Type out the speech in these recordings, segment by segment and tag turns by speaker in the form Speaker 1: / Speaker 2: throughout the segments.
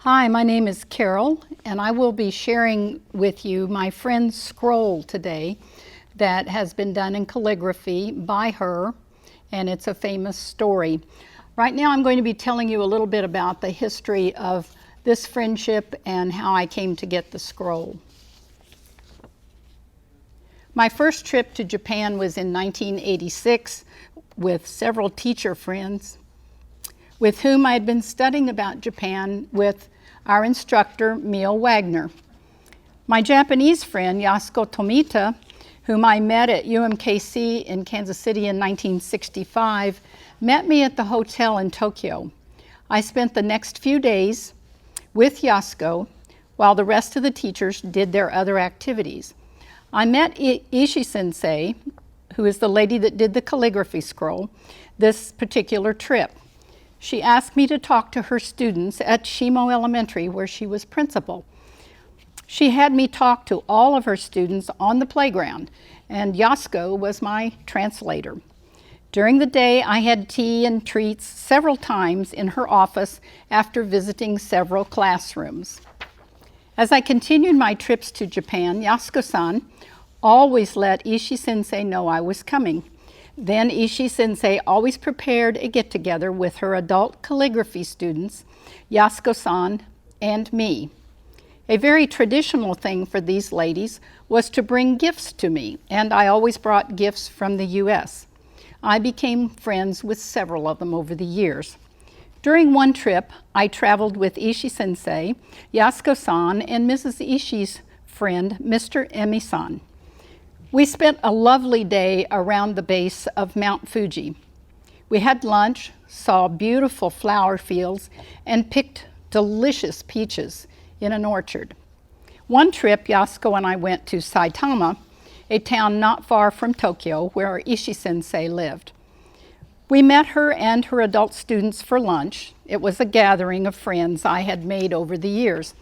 Speaker 1: Hi, my name is Carol, and I will be sharing with you my friend's scroll today that has been done in calligraphy by her, and it's a famous story. Right now I'm going to be telling you a little bit about the history of this friendship and how I came to get the scroll. My first trip to Japan was in 1986 with several teacher friends with whom I had been studying about Japan with our instructor, Mio Wagner. My Japanese friend, Yasuko Tomita, whom I met at UMKC in Kansas City in 1965, met me at the hotel in Tokyo. I spent the next few days with Yasuko while the rest of the teachers did their other activities. I met Ishii sensei, who is the lady that did the calligraphy scroll, this particular trip. She asked me to talk to her students at Shimo Elementary, where she was principal. She had me talk to all of her students on the playground, and Yasuko was my translator. During the day, I had tea and treats several times in her office after visiting several classrooms. As I continued my trips to Japan, Yasuko-san always let Ishii sensei know I was coming. Then Ishii sensei always prepared a get-together with her adult calligraphy students, Yasuko-san and me. A very traditional thing for these ladies was to bring gifts to me, and I always brought gifts from the US. I became friends with several of them over the years. During one trip, I traveled with Ishii sensei, Yasuko-san, and Mrs. Ishii's friend, Mr. Emi-san. We spent a lovely day around the base of Mount Fuji. We had lunch, saw beautiful flower fields, and picked delicious peaches in an orchard. One trip, Yasuko and I went to Saitama, a town not far from Tokyo where Ishii sensei lived. We met her and her adult students for lunch. It was a gathering of friends I had made over the years.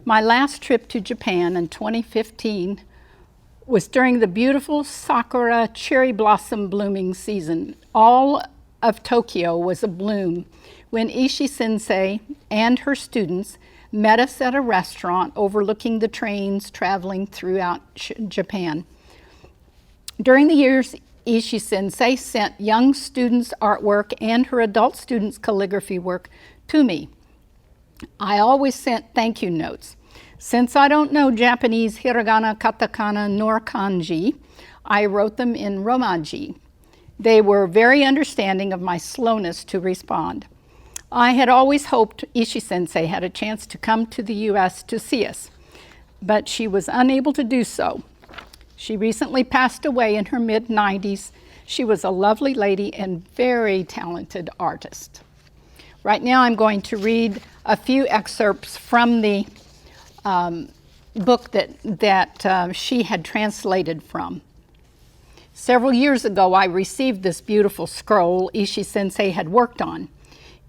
Speaker 1: My last trip to Japan in 2015 was during the beautiful sakura cherry blossom blooming season. All of Tokyo was abloom when Ishii sensei and her students met us at a restaurant overlooking the trains traveling throughout Japan. During the years, Ishii sensei sent young students' artwork and her adult students' calligraphy work to me. I always sent thank you notes. Since I don't know Japanese hiragana, katakana, nor kanji, I wrote them in romaji. They were very understanding of my slowness to respond. I had always hoped Ishii sensei had a chance to come to the US to see us, but she was unable to do so. She recently passed away in her mid-90s. She was a lovely lady and very talented artist. Right now I'm going to read a few excerpts from the book that she had translated from. Several years ago, I received this beautiful scroll Ishii sensei had worked on.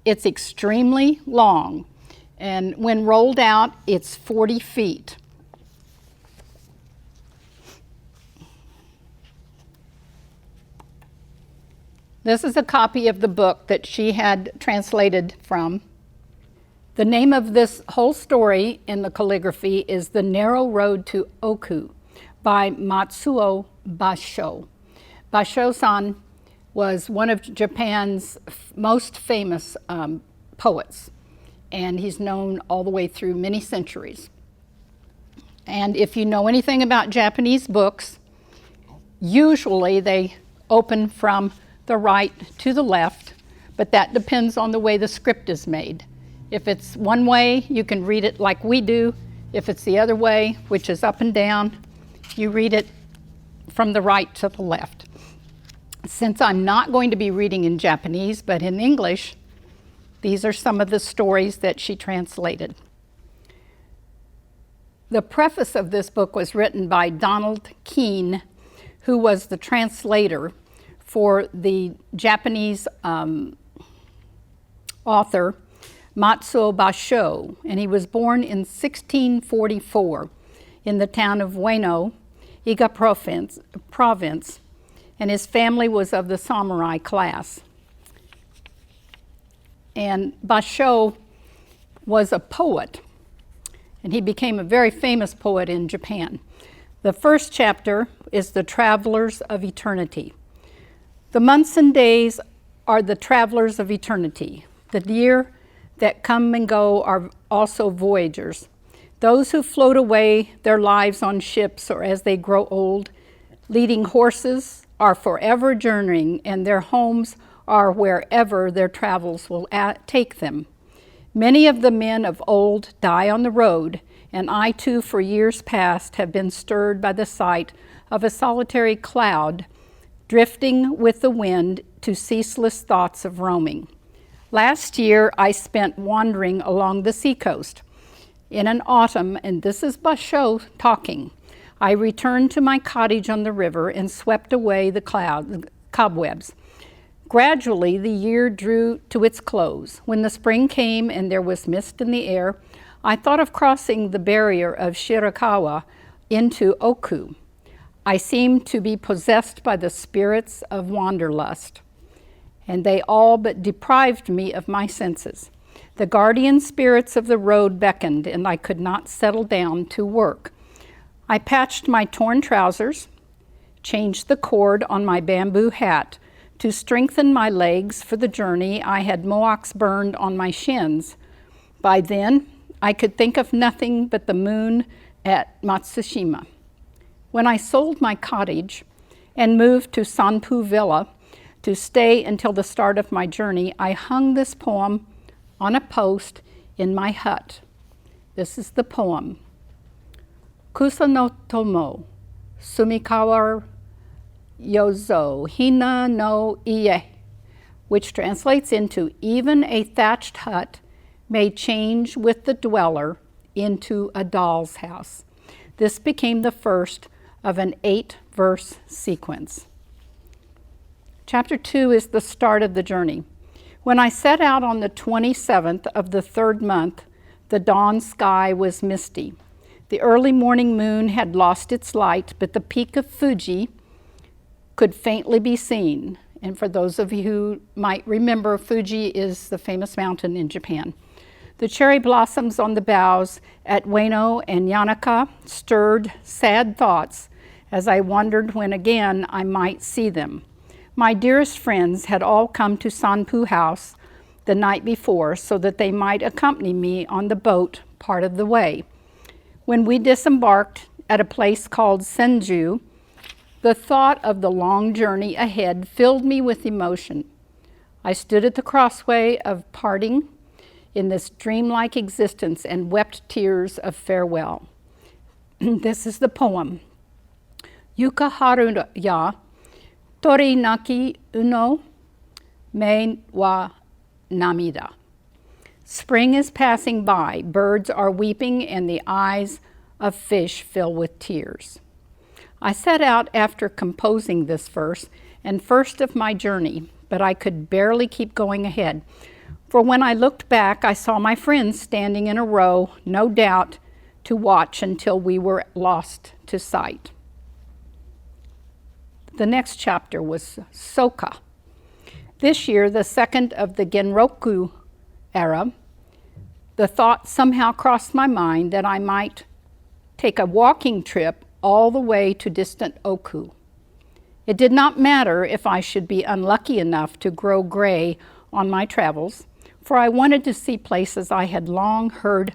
Speaker 1: It's extremely long, and when rolled out, it's 40 feet. This is a copy of the book that she had translated from. The name of this whole story in the calligraphy is The Narrow Road to Oku by Matsuo Bashō. Bashō-san was one of Japan's most famous poets, and he's known all the way through many centuries. And if you know anything about Japanese books, usually they open from the right to the left, but that depends on the way the script is made. If it's one way, you can read it like we do. If it's the other way, which is up and down, you read it from the right to the left. Since I'm not going to be reading in Japanese, but in English, these are some of the stories that she translated. The preface of this book was written by Donald Keene, who was the translator for the Japanese author Matsuo Bashō, and he was born in 1644 in the town of Ueno, Iga province, and his family was of the samurai class. And Bashō was a poet, and he became a very famous poet in Japan. The first chapter is The Travelers of Eternity. The months and days are the travelers of eternity. The deer that come and go are also voyagers. Those who float away their lives on ships or as they grow old, leading horses, are forever journeying, and their homes are wherever their travels will take them. Many of the men of old die on the road, and I too for years past have been stirred by the sight of a solitary cloud drifting with the wind to ceaseless thoughts of roaming. Last year I spent wandering along the seacoast. In an autumn, and this is Bashō talking, I returned to my cottage on the river and swept away the cobwebs. Gradually, the year drew to its close. When the spring came and there was mist in the air, I thought of crossing the barrier of Shirakawa into Oku. I seemed to be possessed by the spirits of wanderlust, and they all but deprived me of my senses. The guardian spirits of the road beckoned, and I could not settle down to work. I patched my torn trousers, changed the cord on my bamboo hat. To strengthen my legs for the journey, I had mohawks burned on my shins. By then, I could think of nothing but the moon at Matsushima. When I sold my cottage and moved to Sanpu Villa to stay until the start of my journey, I hung this poem on a post in my hut. This is the poem. Kusa no tomo, sumikawa yozo, hina no ie, which translates into, even a thatched hut may change with the dweller into a doll's house. This became the first of an 8-verse sequence. Chapter 2 is the start of the journey. When I set out on the 27th of the 3rd month, the dawn sky was misty. The early morning moon had lost its light, but the peak of Fuji could faintly be seen. And for those of you who might remember, Fuji is the famous mountain in Japan. The cherry blossoms on the boughs at Ueno and Yanaka stirred sad thoughts as I wondered when again I might see them. My dearest friends had all come to Sanpu House the night before so that they might accompany me on the boat part of the way. When we disembarked at a place called Senju, the thought of the long journey ahead filled me with emotion. I stood at the crossway of parting in this dreamlike existence and wept tears of farewell. This is the poem. Yuka haru ya, tori naki uno, me wa namida. Spring is passing by, birds are weeping, and the eyes of fish fill with tears. I set out after composing this verse and first of my journey, but I could barely keep going ahead. For when I looked back, I saw my friends standing in a row, no doubt to watch until we were lost to sight. The next chapter was Soka. This year, the second of the Genroku era, the thought somehow crossed my mind that I might take a walking trip all the way to distant Oku. It did not matter if I should be unlucky enough to grow gray on my travels, for I wanted to see places I had long heard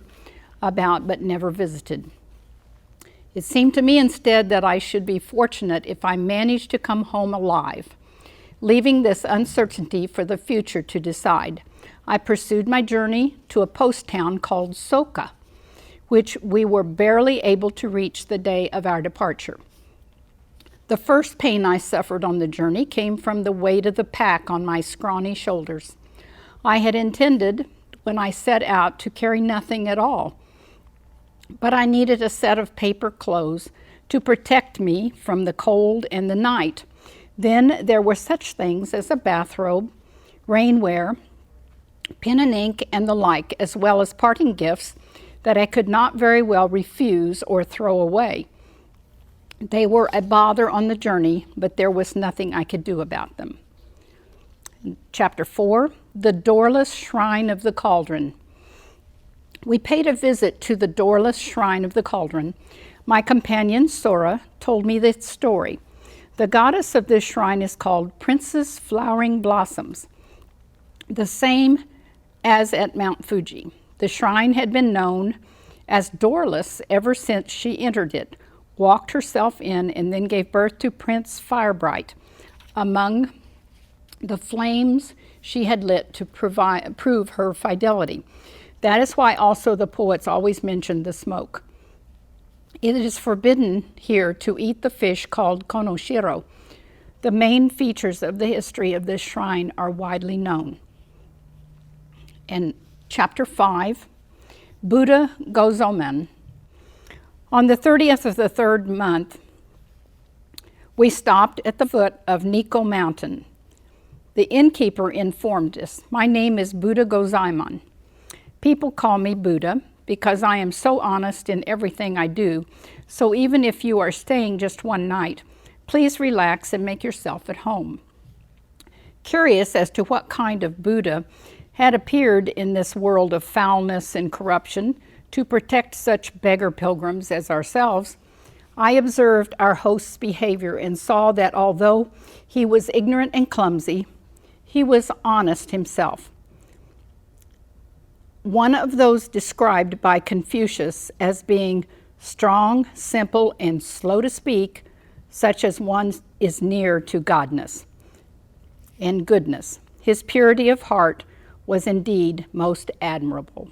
Speaker 1: about but never visited. It seemed to me instead that I should be fortunate if I managed to come home alive, leaving this uncertainty for the future to decide. I pursued my journey to a post town called Soka, which we were barely able to reach the day of our departure. The first pain I suffered on the journey came from the weight of the pack on my scrawny shoulders. I had intended, when I set out, to carry nothing at all, but I needed a set of paper clothes to protect me from the cold and the night. Then there were such things as a bathrobe, rainwear, pen and ink, and the like, as well as parting gifts that I could not very well refuse or throw away. They were a bother on the journey, but there was nothing I could do about them. Chapter 4, The Doorless Shrine of the Cauldron. We paid a visit to the Doorless shrine of the Cauldron. My companion, Sora, told me this story. The goddess of this shrine is called Princess Flowering Blossoms, the same as at Mount Fuji. The shrine had been known as Doorless ever since she entered it, walked herself in, and then gave birth to Prince Firebright among the flames she had lit to prove her fidelity. That is why also the poets always mention the smoke. It is forbidden here to eat the fish called konoshiro. The main features of the history of this shrine are widely known. In chapter 5, Buddha Gozomen. On the 30th of the third month, we stopped at the foot of Nikko Mountain. The innkeeper informed us, "My name is Buddha Gozaemon. People call me Buddha because I am so honest in everything I do, so even if you are staying just one night, please relax and make yourself at home." Curious as to what kind of Buddha had appeared in this world of foulness and corruption to protect such beggar pilgrims as ourselves, I observed our host's behavior and saw that although he was ignorant and clumsy, he was honest himself. One of those described by Confucius as being strong, simple, and slow to speak, such as one is near to godness and goodness. His purity of heart was indeed most admirable.